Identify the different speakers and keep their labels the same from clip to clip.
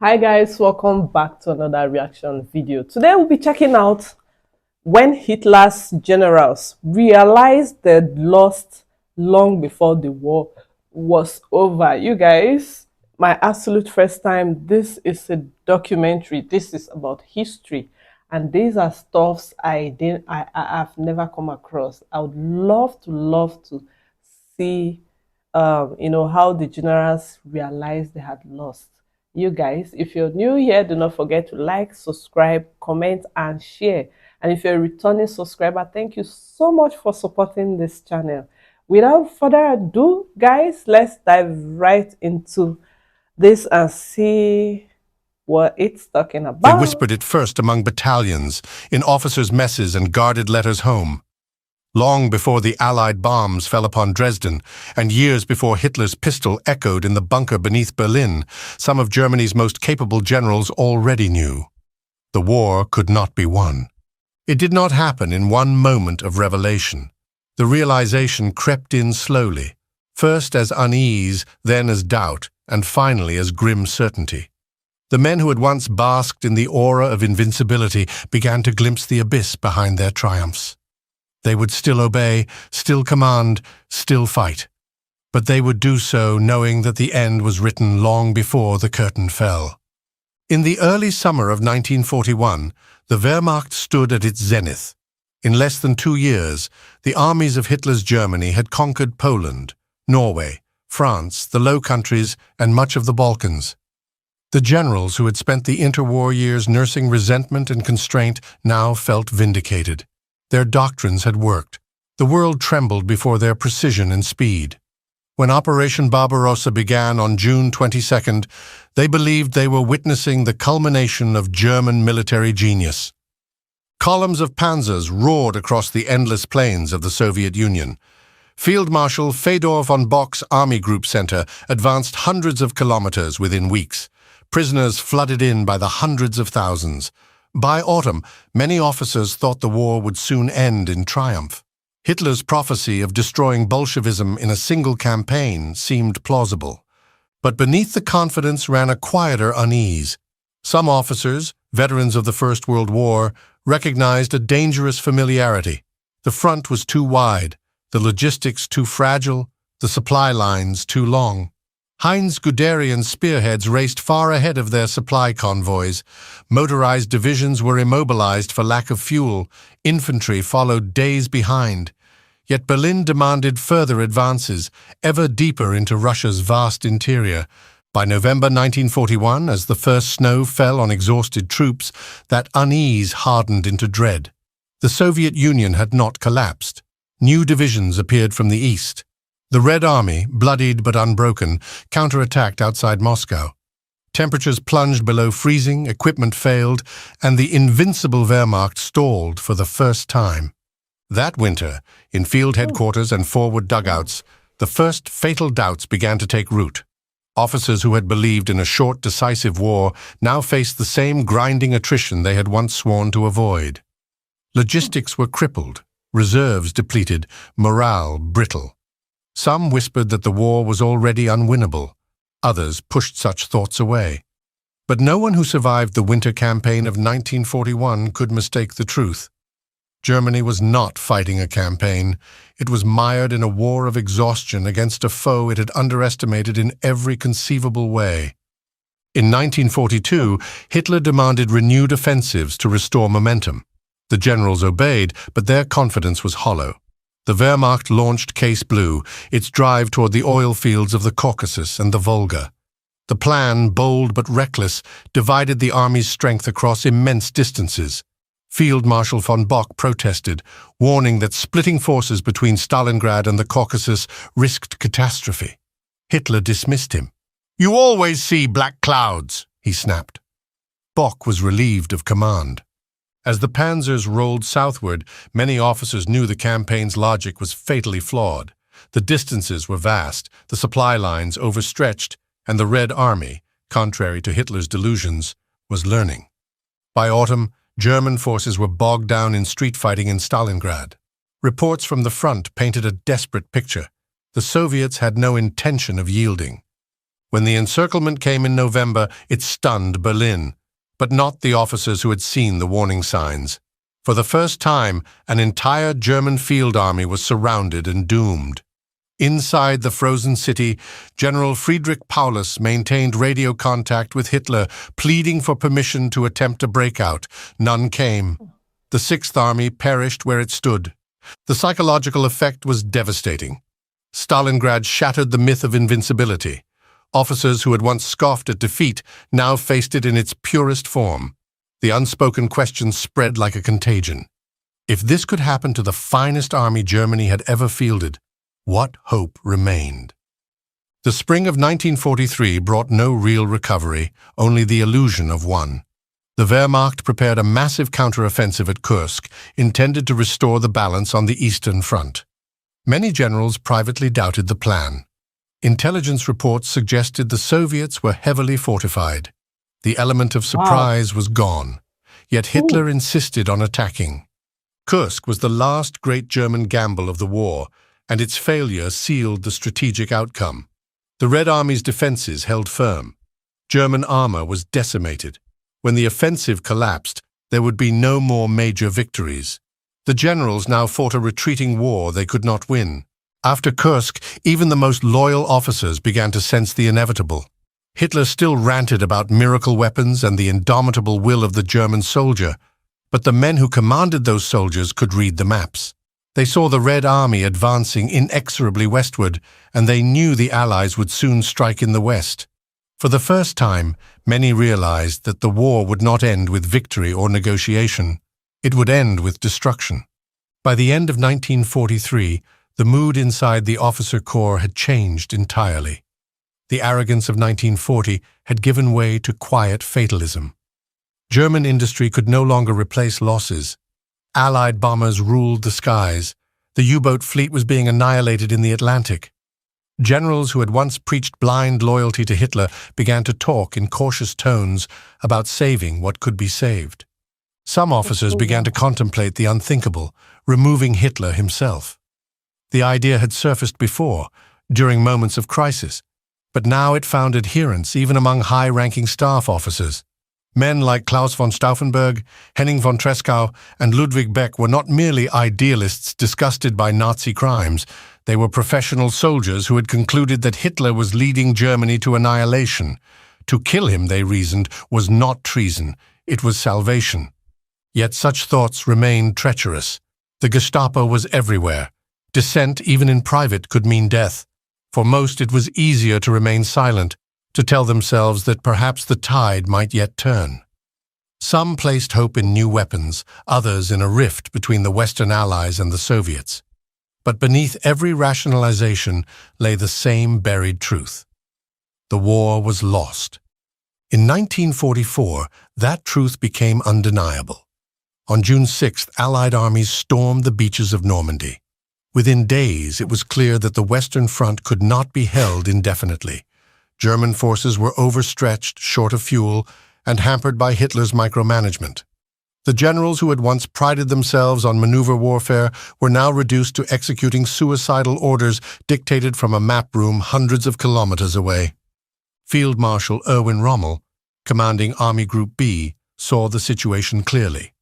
Speaker 1: Hi guys, welcome back to another reaction video. Today we'll be checking out when Hitler's generals realized they'd lost long before the war was over. You guys, my absolute first time. This is a documentary. This is about history. And these are stuffs I've never come across. I would love to see how the generals realized they had lost. You guys, if you're new here, do not forget to like, subscribe, comment, and share. And if you're a returning subscriber, thank you so much for supporting this channel. Without further ado, guys, let's dive right into this and see what it's talking about.
Speaker 2: They whispered it first among battalions, in officers' messes and guarded letters home. Long before the Allied bombs fell upon Dresden, and years before Hitler's pistol echoed in the bunker beneath Berlin, some of Germany's most capable generals already knew. The war could not be won. It did not happen in one moment of revelation. The realization crept in slowly, first as unease, then as doubt, and finally as grim certainty. The men who had once basked in the aura of invincibility began to glimpse the abyss behind their triumphs. They would still obey, still command, still fight. But they would do so knowing that the end was written long before the curtain fell. In the early summer of 1941, the Wehrmacht stood at its zenith. In less than 2 years, the armies of Hitler's Germany had conquered Poland, Norway, France, the Low Countries, and much of the Balkans. The generals who had spent the interwar years nursing resentment and constraint now felt vindicated. Their doctrines had worked. The world trembled before their precision and speed. When Operation Barbarossa began on June 22nd, they believed they were witnessing the culmination of German military genius. Columns of panzers roared across the endless plains of the Soviet Union. Field Marshal Fedor von Bock's Army Group Center advanced hundreds of kilometers within weeks. Prisoners flooded in by the hundreds of thousands. By autumn, many officers thought the war would soon end in triumph. Hitler's prophecy of destroying Bolshevism in a single campaign seemed plausible. But beneath the confidence ran a quieter unease. Some officers, veterans of the First World War, recognized a dangerous familiarity. The front was too wide, the logistics too fragile, the supply lines too long. Heinz Guderian's spearheads raced far ahead of their supply convoys. Motorized divisions were immobilized for lack of fuel. Infantry followed days behind. Yet Berlin demanded further advances, ever deeper into Russia's vast interior. By November 1941, as the first snow fell on exhausted troops, that unease hardened into dread. The Soviet Union had not collapsed. New divisions appeared from the east. The Red Army, bloodied but unbroken, counterattacked outside Moscow. Temperatures plunged below freezing, equipment failed, and the invincible Wehrmacht stalled for the first time. That winter, in field headquarters and forward dugouts, the first fatal doubts began to take root. Officers who had believed in a short, decisive war now faced the same grinding attrition they had once sworn to avoid. Logistics were crippled, reserves depleted, morale brittle. Some whispered that the war was already unwinnable. Others pushed such thoughts away. But no one who survived the winter campaign of 1941 could mistake the truth. Germany was not fighting a campaign. It was mired in a war of exhaustion against a foe it had underestimated in every conceivable way. In 1942, Hitler demanded renewed offensives to restore momentum. The generals obeyed, but their confidence was hollow. The Wehrmacht launched Case Blue, its drive toward the oil fields of the Caucasus and the Volga. The plan, bold but reckless, divided the army's strength across immense distances. Field Marshal von Bock protested, warning that splitting forces between Stalingrad and the Caucasus risked catastrophe. Hitler dismissed him. "You always see black clouds," he snapped. Bock was relieved of command. As the panzers rolled southward, many officers knew the campaign's logic was fatally flawed. The distances were vast, the supply lines overstretched, and the Red Army, contrary to Hitler's delusions, was learning. By autumn, German forces were bogged down in street fighting in Stalingrad. Reports from the front painted a desperate picture. The Soviets had no intention of yielding. When the encirclement came in November, it stunned Berlin, but not the officers who had seen the warning signs. For the first time, an entire German field army was surrounded and doomed. Inside the frozen city, General Friedrich Paulus maintained radio contact with Hitler, pleading for permission to attempt a breakout. None came. The Sixth Army perished where it stood. The psychological effect was devastating. Stalingrad shattered the myth of invincibility. Officers who had once scoffed at defeat now faced it in its purest form. The unspoken question spread like a contagion. If this could happen to the finest army Germany had ever fielded, what hope remained? The spring of 1943 brought no real recovery, only the illusion of one. The Wehrmacht prepared a massive counteroffensive at Kursk, intended to restore the balance on the Eastern Front. Many generals privately doubted the plan. Intelligence reports suggested the Soviets were heavily fortified. The element of surprise was gone, yet Hitler insisted on attacking. Kursk was the last great German gamble of the war, and its failure sealed the strategic outcome. The Red Army's defenses held firm. German armor was decimated. When the offensive collapsed, there would be no more major victories. The generals now fought a retreating war they could not win. After Kursk, even the most loyal officers began to sense the inevitable. Hitler still ranted about miracle weapons and the indomitable will of the German soldier, but the men who commanded those soldiers could read the maps. They saw the Red Army advancing inexorably westward, and they knew the Allies would soon strike in the west. For the first time, many realized that the war would not end with victory or negotiation. It would end with destruction. By the end of 1943, the mood inside the officer corps had changed entirely. The arrogance of 1940 had given way to quiet fatalism. German industry could no longer replace losses. Allied bombers ruled the skies. The U-boat fleet was being annihilated in the Atlantic. Generals who had once preached blind loyalty to Hitler began to talk in cautious tones about saving what could be saved. Some officers began to contemplate the unthinkable, removing Hitler himself. The idea had surfaced before, during moments of crisis, but now it found adherence even among high-ranking staff officers. Men like Klaus von Stauffenberg, Henning von Tresckow, and Ludwig Beck were not merely idealists disgusted by Nazi crimes. They were professional soldiers who had concluded that Hitler was leading Germany to annihilation. To kill him, they reasoned, was not treason, it was salvation. Yet such thoughts remained treacherous. The Gestapo was everywhere. Dissent, even in private, could mean death. For most, it was easier to remain silent, to tell themselves that perhaps the tide might yet turn. Some placed hope in new weapons, others in a rift between the Western Allies and the Soviets. But beneath every rationalization lay the same buried truth. The war was lost. In 1944, that truth became undeniable. On June 6th, Allied armies stormed the beaches of Normandy. Within days, it was clear that the Western Front could not be held indefinitely. German forces were overstretched, short of fuel, and hampered by Hitler's micromanagement. The generals who had once prided themselves on maneuver warfare were now reduced to executing suicidal orders dictated from a map room hundreds of kilometers away. Field Marshal Erwin Rommel, commanding Army Group B, saw the situation clearly.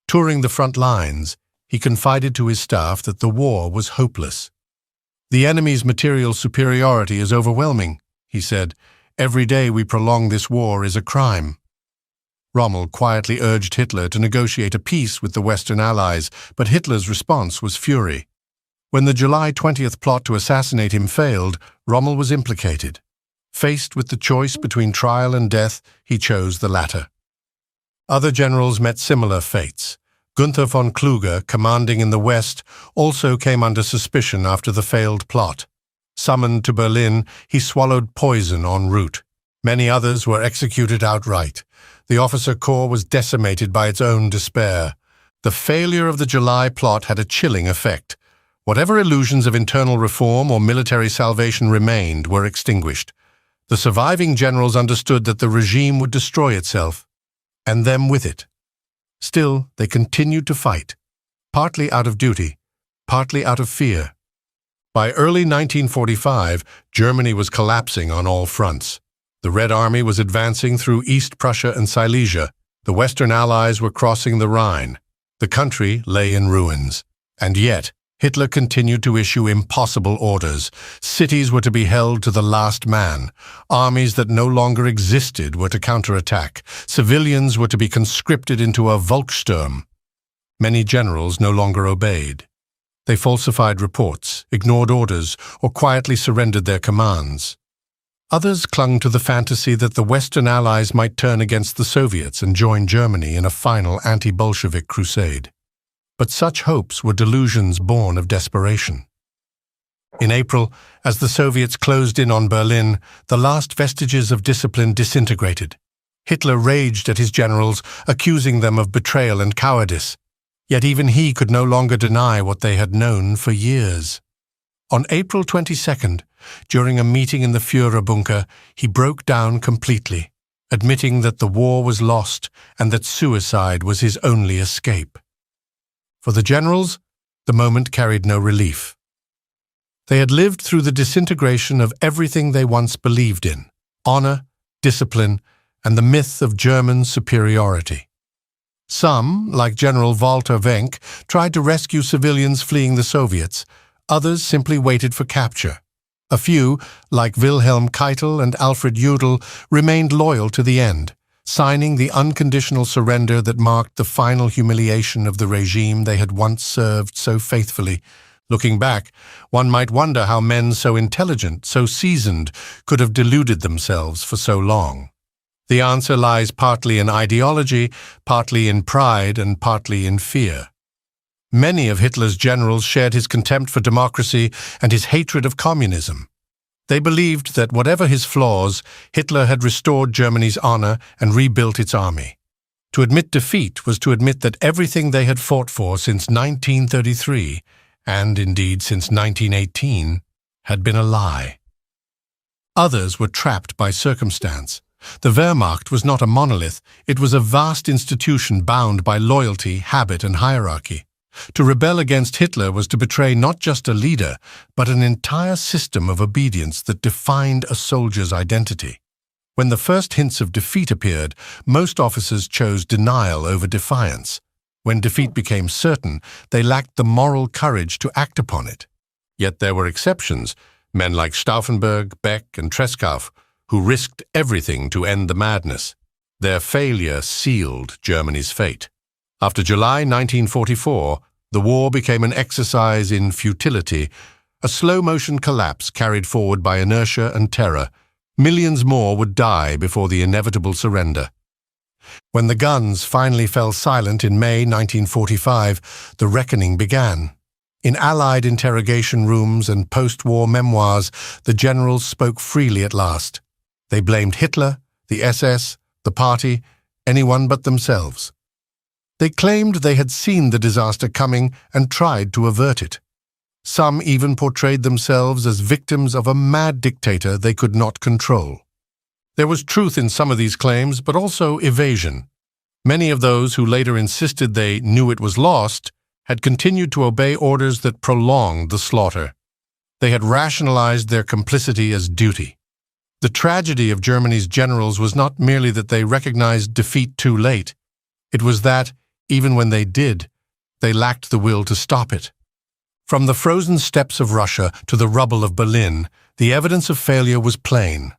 Speaker 2: Touring the front lines, he confided to his staff that the war was hopeless. "The enemy's material superiority is overwhelming," he said. "Every day we prolong this war is a crime." Rommel quietly urged Hitler to negotiate a peace with the Western Allies, but Hitler's response was fury. When the July 20th plot to assassinate him failed, Rommel was implicated. Faced with the choice between trial and death, he chose the latter. Other generals met similar fates. Gunther von Kluge, commanding in the West, also came under suspicion after the failed plot. Summoned to Berlin, he swallowed poison en route. Many others were executed outright. The officer corps was decimated by its own despair. The failure of the July plot had a chilling effect. Whatever illusions of internal reform or military salvation remained were extinguished. The surviving generals understood that the regime would destroy itself, and them with it. Still, they continued to fight, partly out of duty, partly out of fear. By early 1945, Germany was collapsing on all fronts. The Red Army was advancing through East Prussia and Silesia. The Western Allies were crossing the Rhine. The country lay in ruins. And yet, Hitler continued to issue impossible orders. Cities were to be held to the last man. Armies that no longer existed were to counterattack. Civilians were to be conscripted into a Volkssturm. Many generals no longer obeyed. They falsified reports, ignored orders, or quietly surrendered their commands. Others clung to the fantasy that the Western Allies might turn against the Soviets and join Germany in a final anti-Bolshevik crusade. But such hopes were delusions born of desperation. In April, as the Soviets closed in on Berlin, the last vestiges of discipline disintegrated. Hitler raged at his generals, accusing them of betrayal and cowardice. Yet even he could no longer deny what they had known for years. On April 22nd, during a meeting in the Führerbunker, he broke down completely, admitting that the war was lost and that suicide was his only escape. For the generals, the moment carried no relief. They had lived through the disintegration of everything they once believed in: honor, discipline, and the myth of German superiority. Some, like General Walter Wenck, tried to rescue civilians fleeing the Soviets. Others simply waited for capture. A few, like Wilhelm Keitel and Alfred Jodl, remained loyal to the end, signing the unconditional surrender that marked the final humiliation of the regime they had once served so faithfully. Looking back, one might wonder how men so intelligent, so seasoned, could have deluded themselves for so long. The answer lies partly in ideology, partly in pride, and partly in fear. Many of Hitler's generals shared his contempt for democracy and his hatred of communism. They believed that whatever his flaws, Hitler had restored Germany's honor and rebuilt its army. To admit defeat was to admit that everything they had fought for since 1933, and indeed since 1918, had been a lie. Others were trapped by circumstance. The Wehrmacht was not a monolith, it was a vast institution bound by loyalty, habit, and hierarchy. To rebel against Hitler was to betray not just a leader, but an entire system of obedience that defined a soldier's identity. When the first hints of defeat appeared, most officers chose denial over defiance. When defeat became certain, they lacked the moral courage to act upon it. Yet there were exceptions, men like Stauffenberg, Beck, and Tresckow, who risked everything to end the madness. Their failure sealed Germany's fate. After July 1944, the war became an exercise in futility, a slow-motion collapse carried forward by inertia and terror. Millions more would die before the inevitable surrender. When the guns finally fell silent in May 1945, the reckoning began. In Allied interrogation rooms and post-war memoirs, the generals spoke freely at last. They blamed Hitler, the SS, the party, anyone but themselves. They claimed they had seen the disaster coming and tried to avert it. Some even portrayed themselves as victims of a mad dictator they could not control. There was truth in some of these claims, but also evasion. Many of those who later insisted they knew it was lost had continued to obey orders that prolonged the slaughter. They had rationalized their complicity as duty. The tragedy of Germany's generals was not merely that they recognized defeat too late. It was that, even when they did, they lacked the will to stop it. From the frozen steppes of Russia to the rubble of Berlin, the evidence of failure was plain.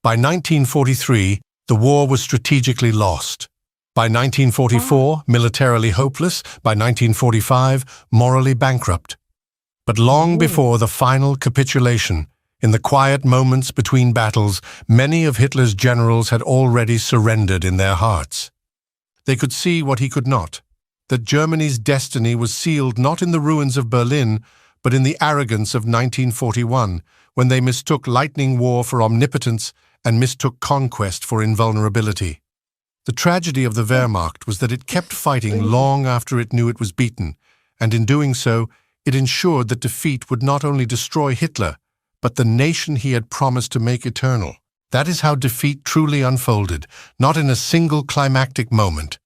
Speaker 2: By 1943, the war was strategically lost. By 1944, militarily hopeless. By 1945, morally bankrupt. But long before the final capitulation, in the quiet moments between battles, many of Hitler's generals had already surrendered in their hearts. They could see what he could not, that Germany's destiny was sealed not in the ruins of Berlin, but in the arrogance of 1941, when they mistook lightning war for omnipotence and mistook conquest for invulnerability. The tragedy of the Wehrmacht was that it kept fighting long after it knew it was beaten, and in doing so, it ensured that defeat would not only destroy Hitler, but the nation he had promised to make eternal. That is how defeat truly unfolded, not in a single climactic moment,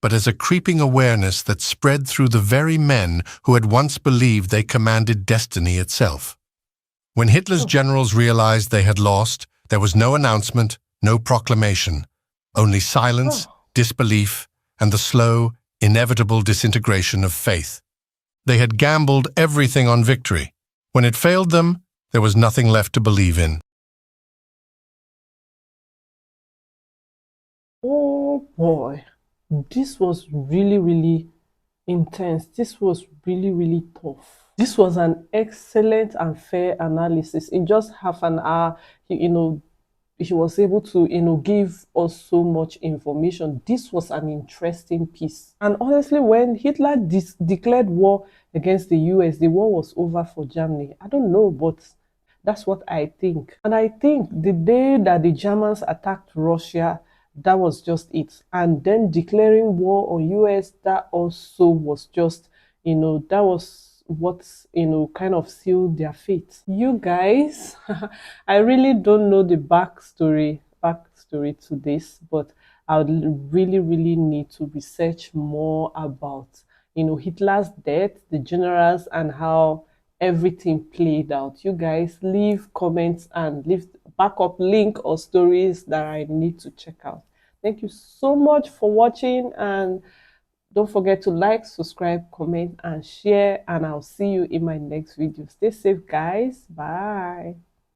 Speaker 2: but as a creeping awareness that spread through the very men who had once believed they commanded destiny itself. When Hitler's generals realized they had lost, there was no announcement, No proclamation, only silence, disbelief, and the slow, inevitable disintegration of faith. They had gambled everything on victory. When it failed them, there was nothing left to believe in.
Speaker 1: Oh boy, this was really, really intense. This was really, really tough. This was an excellent and fair analysis. In just half an hour, he was able to, give us so much information. This was an interesting piece. And honestly, when Hitler declared war against the US, the war was over for Germany. I don't know, but that's what I think. And I think the day that the Germans attacked Russia, that was just it. And then declaring war on US, that also was just, that was what, kind of sealed their fate. You guys, I really don't know the backstory to this, but I would really, really need to research more about, Hitler's death, the generals, and how everything played out. You guys leave comments and leave backup link or stories that I need to check out. Thank you so much for watching, and don't forget to like, subscribe, comment, and share, and I'll see you in my next video. Stay safe, guys. Bye.